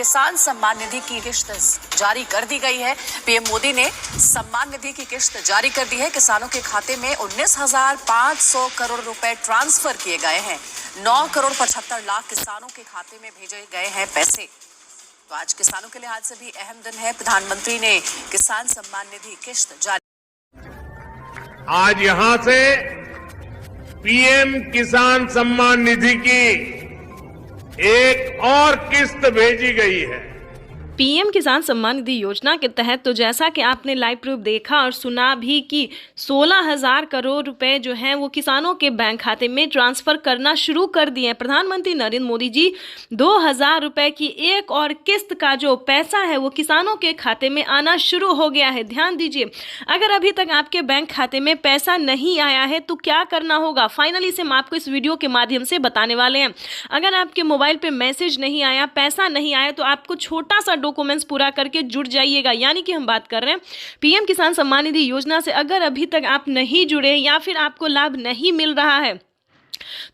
किसान सम्मान निधि की किश्त जारी कर दी गई है। पीएम मोदी ने सम्मान निधि की किश्त जारी कर दी है। किसानों के खाते में 19,500 करोड़ रुपए ट्रांसफर किए गए हैं। 9 करोड़ 75 लाख किसानों के खाते में भेजे गए हैं पैसे। तो आज किसानों के लिहाज से भी अहम दिन है। प्रधानमंत्री ने किसान सम्मान निधि किश्त जारी। आज यहां से पीएम किसान सम्मान निधि की एक और किस्त भेजी गई है। पीएम किसान सम्मान निधि योजना के तहत तो जैसा कि आपने लाइव प्रूफ देखा और सुना भी कि 16,000 करोड़ रुपए जो हैं वो किसानों के बैंक खाते में ट्रांसफर करना शुरू कर दिए हैं। प्रधानमंत्री नरेंद्र मोदी जी 2,000 रुपए की एक और किस्त का जो पैसा है वो किसानों के खाते में आना शुरू हो गया है। ध्यान दीजिए, अगर अभी तक आपके बैंक खाते में पैसा नहीं आया है तो क्या करना होगा, फाइनली से हम आपको इस वीडियो के माध्यम से बताने वाले हैं। अगर आपके मोबाइल पे मैसेज नहीं आया, पैसा नहीं आया, तो आपको छोटा सा डॉक्यूमेंट्स पूरा करके जुड़ जाइएगा। यानी कि हम बात कर रहे हैं पीएम किसान सम्मान निधि योजना से अगर अभी तक आप नहीं जुड़े या फिर आपको लाभ नहीं मिल रहा है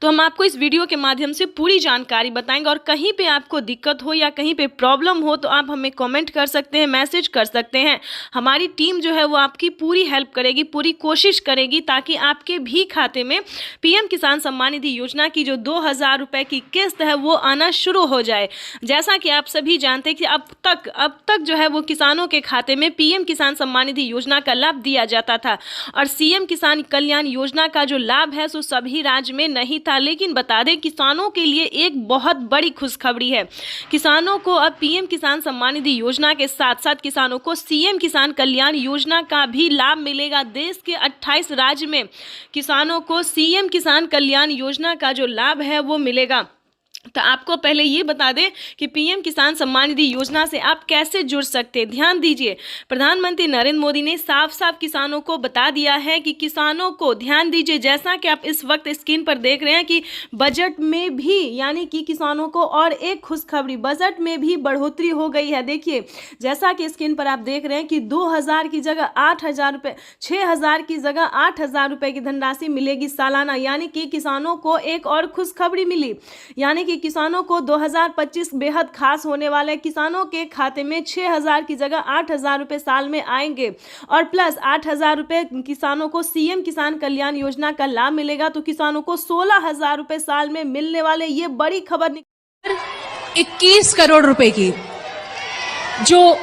तो हम आपको इस वीडियो के माध्यम से पूरी जानकारी बताएंगे। और कहीं पे आपको दिक्कत हो या कहीं पे प्रॉब्लम हो तो आप हमें कमेंट कर सकते हैं, मैसेज कर सकते हैं। हमारी टीम जो है वो आपकी पूरी हेल्प करेगी, पूरी कोशिश करेगी ताकि आपके भी खाते में पीएम किसान सम्मान निधि योजना की जो 2,000 रुपये की किस्त है वो आना शुरू हो जाए। जैसा कि आप सभी जानते हैं कि अब तक जो है वो किसानों के खाते में पीएम किसान सम्मान निधि योजना का लाभ दिया जाता था और सीएम किसान कल्याण योजना का जो लाभ है सो सभी राज्य में नहीं था। लेकिन बता दें किसानों के लिए एक बहुत बड़ी खुशखबरी है। किसानों को अब पीएम किसान सम्मान निधि योजना के साथ साथ किसानों को सीएम किसान कल्याण योजना का भी लाभ मिलेगा। देश के 28 राज्य में किसानों को सीएम किसान कल्याण योजना का जो लाभ है वो मिलेगा। तो आपको पहले ये बता दें कि पीएम किसान सम्मान निधि योजना से आप कैसे जुड़ सकते हैं। ध्यान दीजिए, प्रधानमंत्री नरेंद्र मोदी ने साफ साफ किसानों को बता दिया है कि किसानों को ध्यान दीजिए, जैसा कि आप इस वक्त स्क्रीन पर देख रहे हैं कि बजट में भी यानी कि किसानों को और एक खुशखबरी, बजट में भी बढ़ोतरी हो गई है। देखिए, जैसा कि स्क्रीन पर आप देख रहे हैं कि 2,000 की जगह 8,000 रुपये, 6,000 की जगह 8,000 रुपये की धनराशि मिलेगी सालाना। यानी कि किसानों को एक और खुशखबरी मिली, यानी कि किसानों को 2025 बेहद खास होने वाले। किसानों के खाते में 6,000 की जगह 8,000 रुपये साल में आएंगे और प्लस 8,000 रुपये किसानों को सीएम किसान कल्याण योजना का लाभ मिलेगा। तो किसानों को 16,000 रुपये साल में मिलने वाले, ये बड़ी खबर। 21 करोड़ रुपए की जो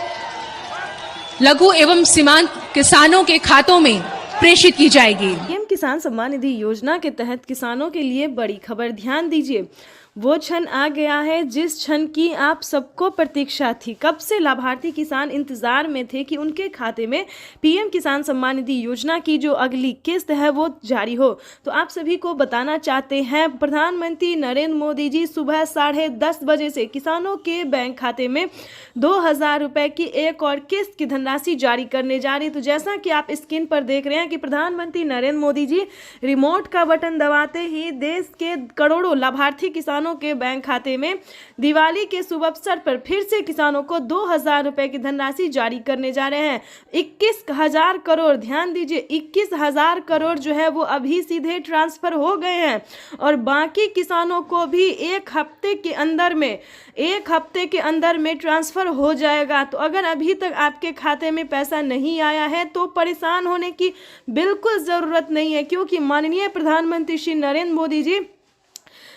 लघु एवं सीमांत किसानों के खातों में प्रेषित की जाएगी। पीएम किसान सम्मान निधि योजना के तहत किसानों के लिए बड़ी खबर। ध्यान दीजिए, वो क्षण आ गया है जिस क्षण की आप सबको प्रतीक्षा थी। कब से लाभार्थी किसान इंतजार में थे कि उनके खाते में पीएम किसान सम्मान निधि योजना की जो अगली किस्त है वो जारी हो। तो आप सभी को बताना चाहते हैं, प्रधानमंत्री नरेंद्र मोदी जी सुबह 10:30 बजे से किसानों के बैंक खाते में 2,000 रुपये की एक और किस्त की धनराशि जारी करने जा रही। तो जैसा कि आप स्क्रीन पर देख रहे हैं कि प्रधानमंत्री नरेंद्र मोदी जी रिमोट का बटन दबाते ही देश के करोड़ों लाभार्थी किसानों के बैंक खाते में दिवाली के शुभ अवसर पर फिर से किसानों को 2,000 रुपए की धनराशि जारी करने जा रहे हैं। 21,000 करोड़, ध्यान दीजिए, 21,000 करोड़ जो है वो अभी सीधे ट्रांसफर हो गए हैं और बाकी किसानों को भी एक हफ्ते के अंदर में ट्रांसफर हो जाएगा। तो अगर अभी तक आपके खाते में पैसा नहीं आया है तो परेशान होने की बिल्कुल जरूरत नहीं है, क्योंकि माननीय प्रधानमंत्री श्री नरेंद्र मोदी जी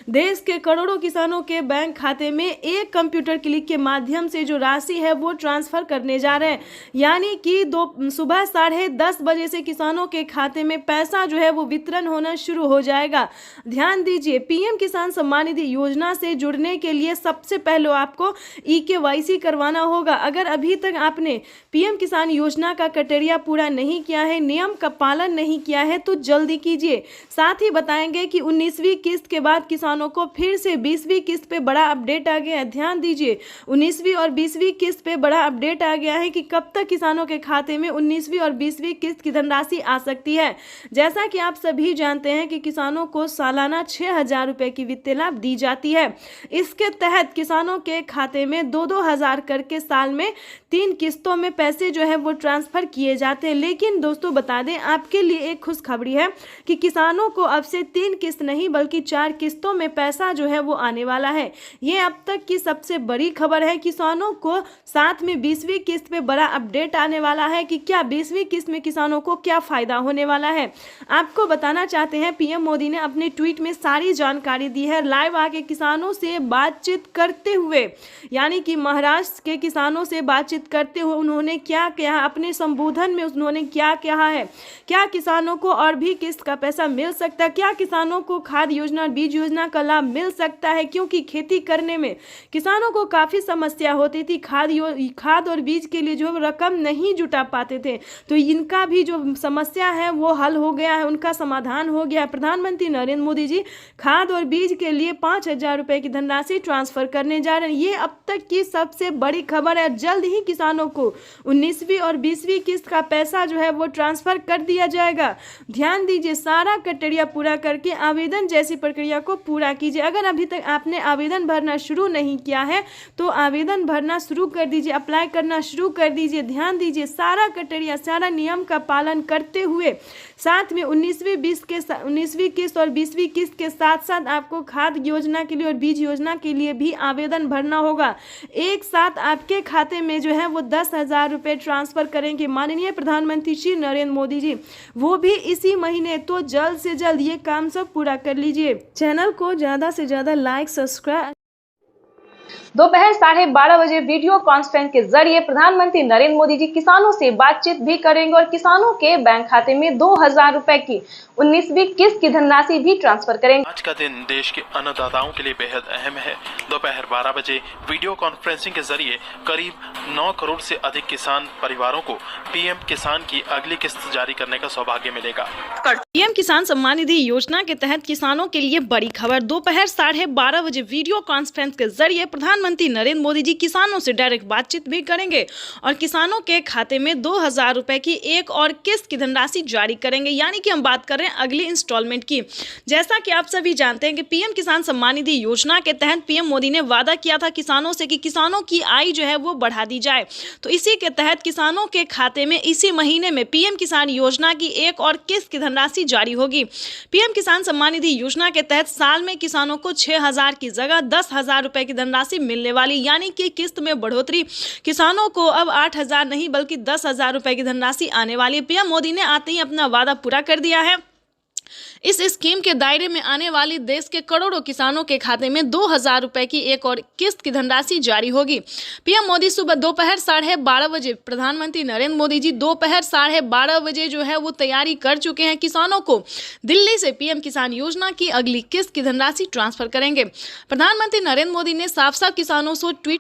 देश के करोड़ों किसानों के बैंक खाते में एक कंप्यूटर क्लिक के माध्यम से जो राशि है वो ट्रांसफर करने जा रहे हैं। यानी कि सुबह 10:30 बजे से किसानों के खाते में पैसा जो है वो वितरण होना शुरू हो जाएगा। ध्यान दीजिए, पीएम किसान सम्मान निधि योजना से जुड़ने के लिए सबसे पहले आपको EKYC करवाना होगा। अगर अभी तक आपने पीएम किसान योजना का क्राइटेरिया पूरा नहीं किया है, नियम का पालन नहीं किया है तो जल्दी कीजिए। साथ ही बताएंगे कि 19वीं किस्त के बाद किसानों को फिर से 20वीं किस्त पे बड़ा अपडेट आ गया है। ध्यान दीजिए, 19वीं और 20वीं किस्त पे बड़ा अपडेट आ गया है कि कब तक किसानों के खाते में 19वीं और 20वीं किस्त की धनराशि आ सकती है। जैसा कि आप सभी जानते हैं कि किसानों को सालाना 6,000 रुपए की वित्तीय लाभ दी जाती है। इसके तहत किसानों के खाते में 2-2 हज़ार करके साल में 3 किस्तों में पैसे जो है वो ट्रांसफर किए जाते हैं। लेकिन दोस्तों बता दें, आपके लिए एक खुशखबरी है कि किसानों को अब से 3 किस्त नहीं बल्कि 4 किस्तों में में पैसा जो है वो आने वाला है। ये अब तक की सबसे बड़ी खबर है। किसानों को साथ में 20वीं किस्त पे बड़ा अपडेट आने वाला है कि क्या 20वीं किस्त में किसानों को क्या फायदा होने वाला है। आपको बताना चाहते हैं, पीएम मोदी ने अपने ट्वीट में सारी जानकारी दी है। लाइव आके किसानों से बातचीत करते हुए, यानी कि महाराष्ट्र के किसानों से बातचीत करते हुए उन्होंने क्या कहा, अपने संबोधन में उन्होंने क्या कहा है, क्या किसानों को और भी किस्त का पैसा मिल सकता है, क्या किसानों को खाद योजना बीज योजना का लाभ मिल सकता है, क्योंकि खेती करने में किसानों को काफ़ी समस्या होती थी। खाद और बीज के लिए जो रकम नहीं जुटा पाते थे, तो इनका भी जो समस्या है वो हल हो गया है, उनका समाधान हो गया। प्रधानमंत्री नरेंद्र मोदी जी खाद और बीज के लिए 5,000 रुपए की धनराशि ट्रांसफर करने जा रहे हैं। ये अब तक की सबसे बड़ी खबर है। जल्द ही किसानों को 19वीं और 20वीं किस्त का पैसा जो है वो ट्रांसफर कर दिया जाएगा। ध्यान दीजिए, सारा क्राइटेरिया पूरा करके आवेदन जैसी प्रक्रिया को पूरा कीजिए। अगर अभी तक आपने आवेदन भरना शुरू नहीं किया है तो आवेदन भरना शुरू कर दीजिए, अप्लाई करना शुरू कर दीजिए। ध्यान दीजिए, सारा क्राइटेरिया सारा नियम का पालन करते हुए साथ में 19वीं किस्त और 20वीं किस्त के साथ साथ आपको खाद योजना के लिए और बीज योजना के लिए भी आवेदन भरना होगा। एक साथ आपके खाते में जो है वो 10,000 रुपये ट्रांसफर करेंगे माननीय प्रधानमंत्री श्री नरेंद्र मोदी जी, वो भी इसी महीने। तो जल्द से जल्द ये काम सब पूरा कर लीजिए। चैनल को ज़्यादा से ज़्यादा लाइक सब्सक्राइब। दोपहर 12:30 बजे वीडियो कॉन्फ्रेंस के जरिए प्रधानमंत्री नरेंद्र मोदी जी किसानों से बातचीत भी करेंगे और किसानों के बैंक खाते में 2,000 रुपए की 19वीं किस्त की धनराशि भी ट्रांसफर करेंगे। आज का दिन देश के अन्नदाताओं के लिए बेहद अहम है। दोपहर 12 बजे वीडियो कॉन्फ्रेंसिंग के जरिए करीब 9 करोड़ से अधिक किसान परिवारों को पीएम किसान की अगली किस्त जारी करने का सौभाग्य मिलेगा। पीएम किसान सम्मान निधि योजना के तहत किसानों के लिए बड़ी खबर। दोपहर 12:30 बजे वीडियो कॉन्फ्रेंस के जरिए प्रधानमंत्री नरेंद्र मोदी जी किसानों से डायरेक्ट बातचीत भी करेंगे और किसानों के खाते में 2,000 रुपए की एक और किस्त की धनराशि जारी करेंगे, यानी कि हम बात कर रहे हैं अगली इंस्टॉलमेंट की। जैसा कि आप सभी जानते हैं कि पीएम किसान सम्मान निधि योजना के तहत पीएम मोदी ने वादा किया था किसानों से कि किसानों की आय जो है वो बढ़ा दी जाए। तो इसी के तहत किसानों के खाते में इसी महीने में पीएम किसान योजना की एक और किस्त की धनराशि जारी होगी। पीएम किसान सम्मान निधि योजना के तहत साल में किसानों को 6,000 की जगह 10,000 रुपए की धनराशि मिलने वाली, यानी कि किस्त में बढ़ोतरी। किसानों को अब 8,000 नहीं बल्कि 10,000 रुपए की धनराशि आने वाली। पीएम मोदी ने आते ही अपना वादा पूरा कर दिया है। इस स्कीम के दायरे में आने वाली देश के करोड़ों किसानों के खाते में 2,000 रुपए की एक और किस्त की धनराशि जारी होगी। पीएम मोदी सुबह दोपहर 12:30 बजे, प्रधानमंत्री नरेंद्र मोदी जी दोपहर 12:30 बजे जो है वो तैयारी कर चुके हैं। किसानों को दिल्ली से पीएम किसान योजना की अगली किस्त की धनराशि ट्रांसफर करेंगे। प्रधानमंत्री नरेंद्र मोदी ने साफ साफ किसानों से ट्वीट